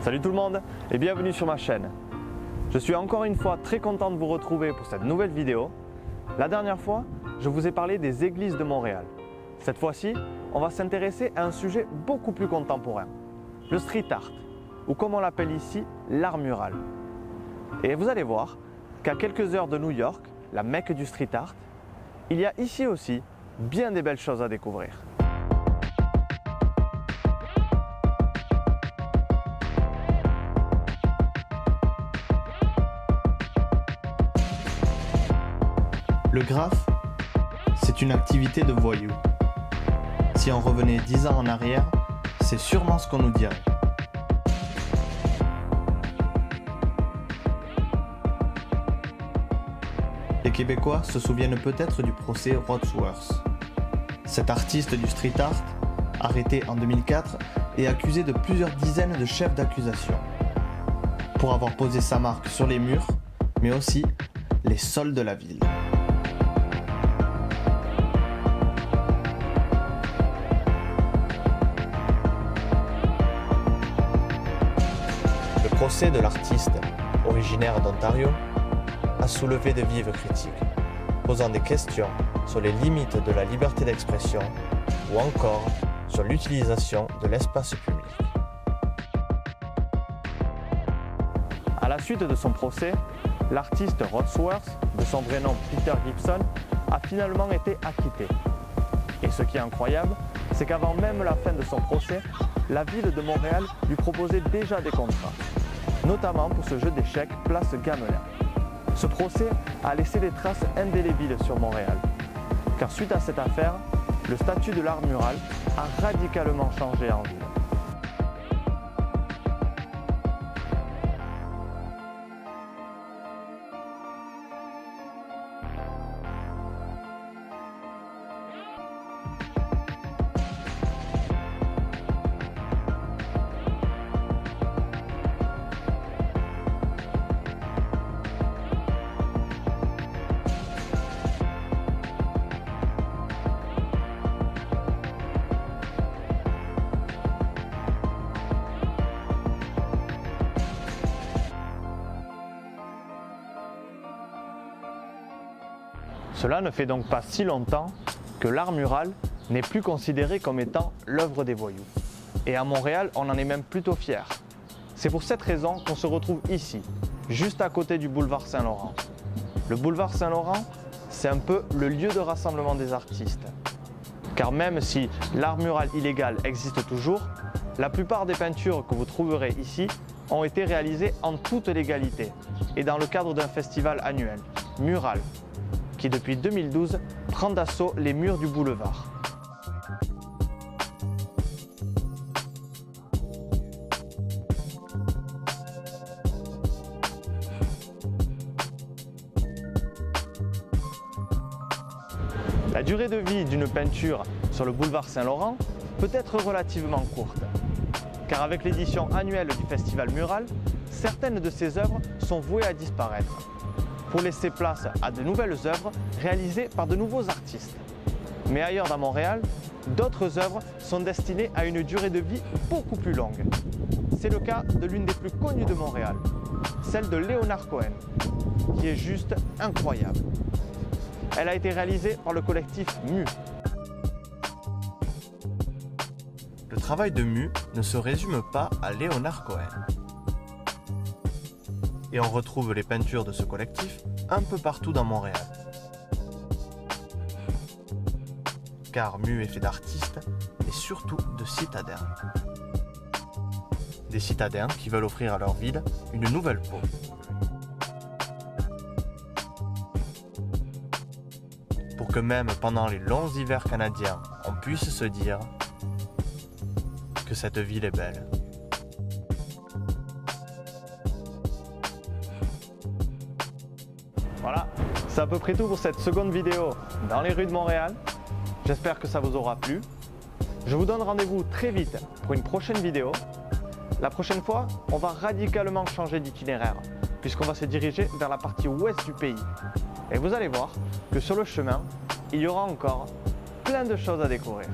Salut tout le monde et bienvenue sur ma chaîne. Je suis encore une fois très content de vous retrouver pour cette nouvelle vidéo. La dernière fois, je vous ai parlé des églises de Montréal. Cette fois-ci, on va s'intéresser à un sujet beaucoup plus contemporain, le street art, ou comme on l'appelle ici, l'art mural. Et vous allez voir qu'à quelques heures de New York, la Mecque du street art, il y a ici aussi bien des belles choses à découvrir. Le graphe, c'est une activité de voyou. Si on revenait 10 ans en arrière, c'est sûrement ce qu'on nous dirait. Les Québécois se souviennent peut-être du procès Rodsworth. Cet artiste du street art, arrêté en 2004 et accusé de plusieurs dizaines de chefs d'accusation, pour avoir posé sa marque sur les murs, mais aussi les sols de la ville. Le procès de l'artiste, originaire d'Ontario, a soulevé de vives critiques, posant des questions sur les limites de la liberté d'expression ou encore sur l'utilisation de l'espace public. À la suite de son procès, l'artiste Rodsworth, de son vrai nom Peter Gibson, a finalement été acquitté. Et ce qui est incroyable, c'est qu'avant même la fin de son procès, la ville de Montréal lui proposait déjà des contrats, notamment pour ce jeu d'échecs Place Gamelin. Ce procès a laissé des traces indélébiles sur Montréal, car suite à cette affaire, le statut de l'art mural a radicalement changé en ville. Cela ne fait donc pas si longtemps que l'art mural n'est plus considéré comme étant l'œuvre des voyous. Et à Montréal, on en est même plutôt fier. C'est pour cette raison qu'on se retrouve ici, juste à côté du boulevard Saint-Laurent. Le boulevard Saint-Laurent, c'est un peu le lieu de rassemblement des artistes. Car même si l'art mural illégal existe toujours, la plupart des peintures que vous trouverez ici ont été réalisées en toute légalité et dans le cadre d'un festival annuel, Mural, qui depuis 2012 prend d'assaut les murs du boulevard. La durée de vie d'une peinture sur le boulevard Saint-Laurent peut être relativement courte, car avec l'édition annuelle du festival Mural, certaines de ces œuvres sont vouées à disparaître, pour laisser place à de nouvelles œuvres réalisées par de nouveaux artistes. Mais ailleurs dans Montréal, d'autres œuvres sont destinées à une durée de vie beaucoup plus longue. C'est le cas de l'une des plus connues de Montréal, celle de Léonard Cohen, qui est juste incroyable. Elle a été réalisée par le collectif MU. Le travail de MU ne se résume pas à Léonard Cohen. Et on retrouve les peintures de ce collectif un peu partout dans Montréal. Car MU est fait d'artistes et surtout de citadins. Des citadins qui veulent offrir à leur ville une nouvelle peau. Pour que même pendant les longs hivers canadiens, on puisse se dire que cette ville est belle. Voilà, c'est à peu près tout pour cette seconde vidéo dans les rues de Montréal. J'espère que ça vous aura plu. Je vous donne rendez-vous très vite pour une prochaine vidéo. La prochaine fois, on va radicalement changer d'itinéraire puisqu'on va se diriger vers la partie ouest du pays. Et vous allez voir que sur le chemin, il y aura encore plein de choses à découvrir.